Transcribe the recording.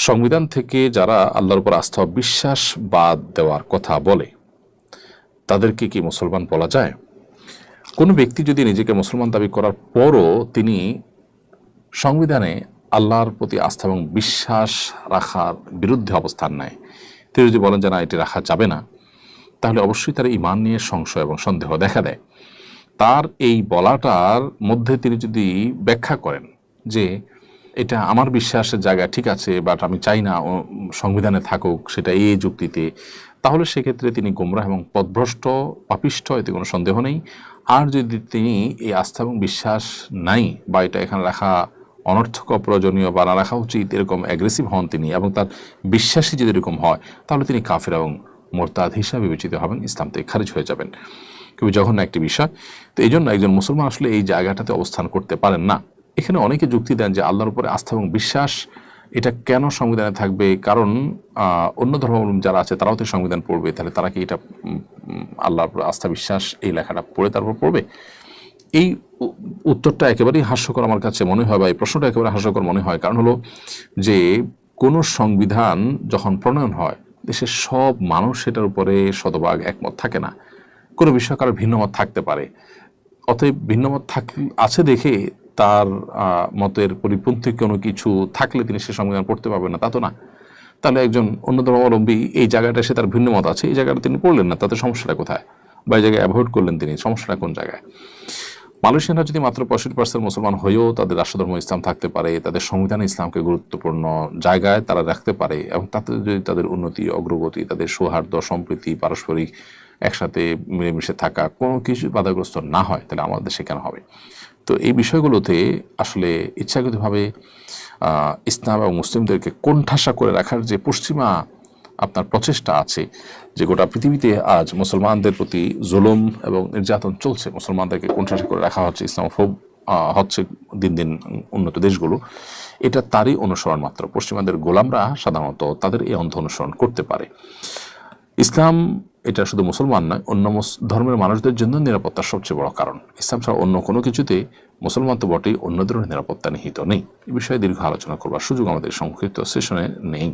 সংবিধান থেকে যারা আল্লাহর উপর আস্থা ও বিশ্বাস বাদ দেওয়ার কথা বলে তাদেরকে কি মুসলমান বলা যায়? কোনো ব্যক্তি যদি নিজেকে মুসলমান দাবি করার পরও তিনি সংবিধানে আল্লাহর প্রতি আস্থা এবং বিশ্বাস রাখার বিরুদ্ধে অবস্থান নেয়, তিনি যদি বলেন যে না এটি রাখা যাবে না, তাহলে অবশ্যই তার ঈমান নিয়ে সংশয় এবং সন্দেহ দেখা দেয়। তার এই বলাটার মধ্যে তিনি যদি ব্যাখ্যা করেন যে এটা আমার বিশ্বাসের জায়গা ঠিক আছে, বাট আমি চাই না সংবিধানে থাকুক, সেটা এই যুক্তিতে, তাহলে সেক্ষেত্রে তিনি গোমরাহ এবং পথভ্রষ্ট পাপিষ্ঠ, এতে কোনো সন্দেহ নেই। আর যদি তিনি এই আস্থা এবং বিশ্বাস নাই বা এটা এখানে রাখা অনর্থক, অপ্রয়োজনীয় বা না রাখা উচিত এরকম অ্যাগ্রেসিভ হন তিনি, এবং তার বিশ্বাসই যদি এরকম হয়, তাহলে তিনি কাফের এবং মোরতাদ হিসাবে বিবেচিত হবেন, ইসলাম থেকে খারিজ হয়ে যাবেন। খুবই জঘন্য একটি বিষয়। তো এই জন্য একজন মুসলমান আসলে এই জায়গাটাতে অবস্থান করতে পারেন না। এখানে অনেকে যুক্তি দেন যে আল্লাহর উপরে আস্থা এবং বিশ্বাস এটা কেন সংবিধানে থাকবে, কারণ অন্য ধর্মাবলম্বী যারা আছে তারাও তো সংবিধান পড়বে, তাহলে তারা কি এটা আল্লাহর উপরে আস্থা বিশ্বাস এই লেখাটা পড়ে তারপর পড়বে? এই উত্তরটা একেবারেই হাস্যকর আমার কাছে মনে হয়, বা এই প্রশ্নটা একেবারে হাস্যকর মনে হয়। কারণ হলো যে কোনো সংবিধান যখন প্রণয়ন হয়, দেশের সব মানুষ সেটার উপরে শতভাগ একমত থাকে না, কোনো বিষয় কারো ভিন্নমত থাকতে পারে। অতএব ভিন্নমত আছে দেখে তার মতের পরিপন্থী কোনো কিছু থাকলে তিনি সে সংবিধান পড়তে পারবেন না, তা তো না। তাহলে একজন অন্য ধর্মাবলম্বী এই জায়গাটা সে তার ভিন্নমত আছে, এই জায়গাটা তিনি পড়লেন না, তাতে সমস্যাটা কোথায়? বা এই জায়গায় অ্যাভয়েড করলেন তিনি, সমস্যাটা কোন জায়গায়? মালয়েশিয়ানরা যদি মাত্র 65% মুসলমান হয়েও তাদের রাষ্ট্রধর্ম ইসলাম থাকতে পারে, তাদের সংবিধানে ইসলামকে গুরুত্বপূর্ণ জায়গায় তারা রাখতে পারে, এবং তাতে যদি তাদের উন্নতি, অগ্রগতি, তাদের সৌহার্দ্য, সম্প্রীতি, পারস্পরিক একসাথে মিলেমিশে থাকা কোনো কিছু বাধাগ্রস্ত না হয়, তাহলে আমাদের দেশে কেন হবে? তো এই বিষয়গুলোতে আসলে ইচ্ছাকৃতভাবে ইসলাম এবং মুসলিমদেরকে কোণঠাসা করে রাখার যে পশ্চিমা আপনার প্রচেষ্টা আছে, যে গোটা পৃথিবীতে আজ মুসলমানদের প্রতি জুলুম এবং নির্যাতন চলছে, মুসলমানদেরকে কোণঠাসা করে রাখা হচ্ছে, ইসলামোফোব হচ্ছে দিন দিন উন্নত দেশগুলো, এটা তারই অনুসরণ মাত্র। পশ্চিমাদের গোলামরা সাধারণত তাদের এই অন্ধ অনুসরণ করতে পারে। ইসলাম এটা শুধু মুসলমান নয়, অন্য ধর্মের মানুষদের জন্য নিরাপত্তার সবচেয়ে বড় কারণ। ইসলাম ছাড়া অন্য কোনো কিছুতে মুসলমান তো বটেই, অন্যদেরও নিরাপত্তা নিহিত নেই। এই বিষয়ে দীর্ঘ আলোচনা করবার সুযোগ আমাদের সংক্ষিপ্ত সেশনে নেই।